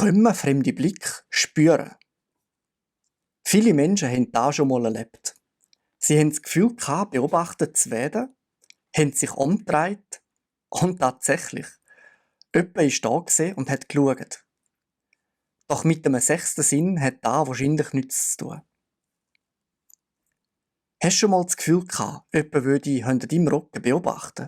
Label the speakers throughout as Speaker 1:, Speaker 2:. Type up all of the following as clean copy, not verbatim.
Speaker 1: Können wir fremde Blicke spüren? Viele Menschen haben das schon mal erlebt. Sie haben das Gefühl gehabt, beobachtet zu werden, haben sich umgedreht und tatsächlich, jemand war da gewesen und hat geschaut. Doch mit dem sechsten Sinn hat da wahrscheinlich nichts zu tun. Hast du schon mal das Gefühl gehabt, jemand würde hinter deinem Rücken beobachten?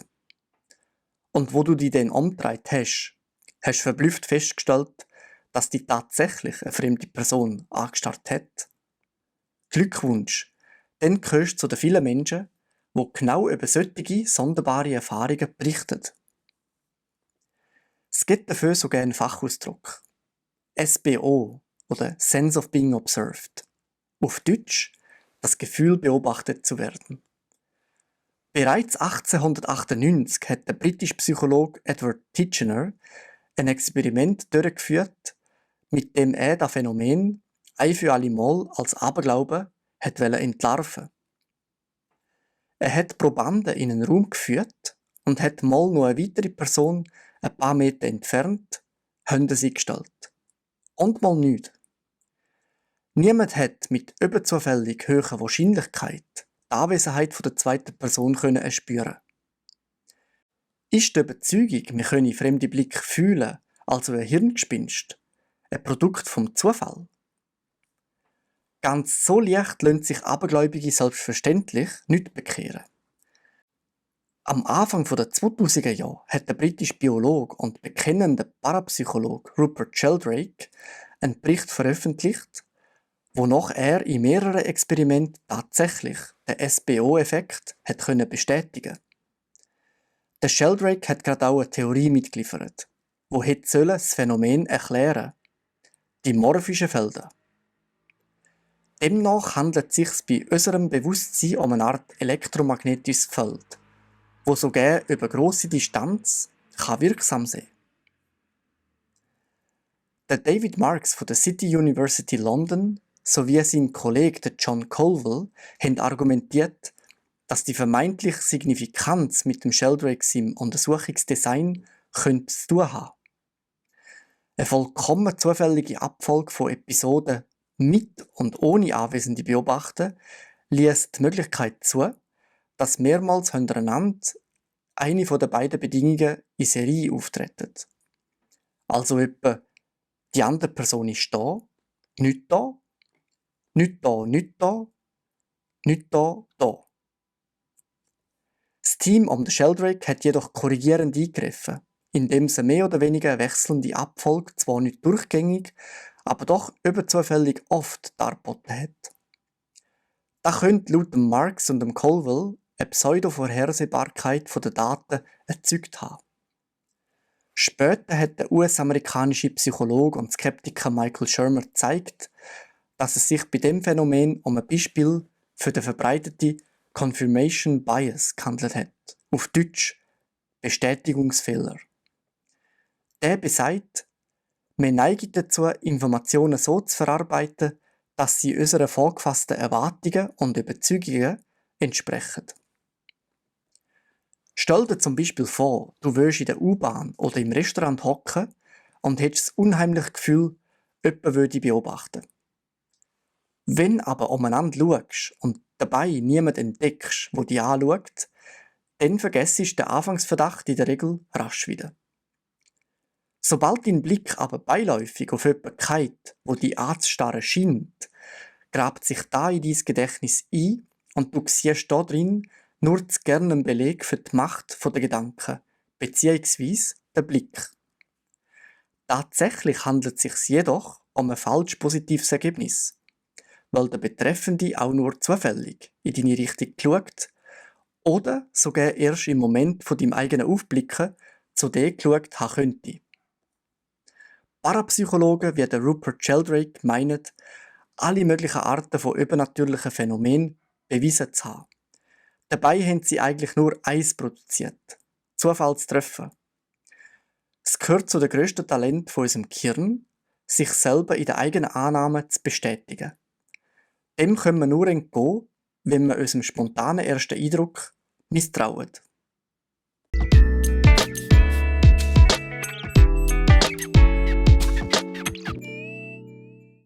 Speaker 1: Und wo du dich dann umgedreht hast, hast du verblüfft festgestellt, dass dich tatsächlich eine fremde Person angestarrt hat. Glückwunsch! Dann gehörst du zu den vielen Menschen, die genau über solche sonderbare Erfahrungen berichten. Es gibt dafür sogar einen Fachausdruck. SBO oder Sense of Being Observed. Auf Deutsch das Gefühl, beobachtet zu werden. Bereits 1898 hat der britische Psychologe Edward Titchener ein Experiment durchgeführt, mit dem er das Phänomen ein für alle Mal als Aberglauben entlarven. Er hat Probanden in einen Raum geführt und hat mal noch eine weitere Person ein paar Meter entfernt hinter sie gestellt. Und mal nicht. Niemand hat mit überzufällig hoher Wahrscheinlichkeit die Anwesenheit der zweiten Person erspüren. Ist die Überzeugung, wir können fremde Blicke fühlen, also ein Hirngespinst, ein Produkt vom Zufall? Ganz so leicht lassen sich Abergläubige selbstverständlich nicht bekehren. Am Anfang der 2000er Jahre hat der britische Biologe und bekennende Parapsychologe Rupert Sheldrake einen Bericht veröffentlicht, wonach er in mehreren Experimenten tatsächlich den SBO-Effekt bestätigen konnte. Der Sheldrake hat gerade auch eine Theorie mitgeliefert, die hätte das Phänomen erklären sollen: die morphischen Felder. Demnach handelt es sich bei unserem Bewusstsein um eine Art elektromagnetisches Feld, wo sogar über grosse Distanz wirksam sein kann. Der David Marks von der City University London sowie sein Kollege John Colville haben argumentiert, dass die vermeintliche Signifikanz mit dem Sheldrake im Untersuchungsdesign zu tun haben. Eine vollkommen zufällige Abfolge von Episoden mit und ohne anwesende Beobachter lässt die Möglichkeit zu, dass mehrmals hintereinander eine der beiden Bedingungen in Serie auftreten. Also etwa, die andere Person ist da, nicht da, nicht da, nicht da, nicht da, da. Das Team um den Sheldrake hat jedoch korrigierend eingegriffen, indem sie mehr oder weniger eine wechselnde Abfolge zwar nicht durchgängig, aber doch überzufällig oft dargeboten hat. Das könnte laut dem Marks und dem Colville eine Pseudo-Vorhersehbarkeit der Daten erzeugt haben. Später hat der US-amerikanische Psychologe und Skeptiker Michael Shermer gezeigt, dass es sich bei dem Phänomen um ein Beispiel für den verbreiteten Confirmation Bias gehandelt hat, auf Deutsch Bestätigungsfehler. Der besagt, wir neigen dazu, Informationen so zu verarbeiten, dass sie unseren vorgefassten Erwartungen und Überzeugungen entsprechen. Stell dir zum Beispiel vor, du würdest in der U-Bahn oder im Restaurant hocken und hättest das unheimliche Gefühl, jemand würde dich beobachten. Wenn aber umeinander schaust und dabei niemand entdeckst, der dich anschaut, dann vergisst du den Anfangsverdacht in der Regel rasch wieder. Sobald dein Blick aber beiläufig auf jemanden geht, der dich anzustarren scheint, grabt sich da in dein Gedächtnis ein und du siehst da drin nur zu gerne einen Beleg für die Macht der Gedanken bzw. den Blick. Tatsächlich handelt es sich jedoch um ein falsch positives Ergebnis, weil der Betreffende auch nur zufällig in deine Richtung geschaut oder sogar erst im Moment von deinem eigenen Aufblicken zu dir geschaut haben könnte. Parapsychologen wie der Rupert Sheldrake meinen, alle möglichen Arten von übernatürlichen Phänomenen bewiesen zu haben. Dabei haben sie eigentlich nur eins produziert: Zufallstreffer. Es gehört zu den grössten Talenten von unserem Gehirn, sich selber in der eigenen Annahme zu bestätigen. Dem können wir nur entgehen, wenn wir unserem spontanen ersten Eindruck misstrauen.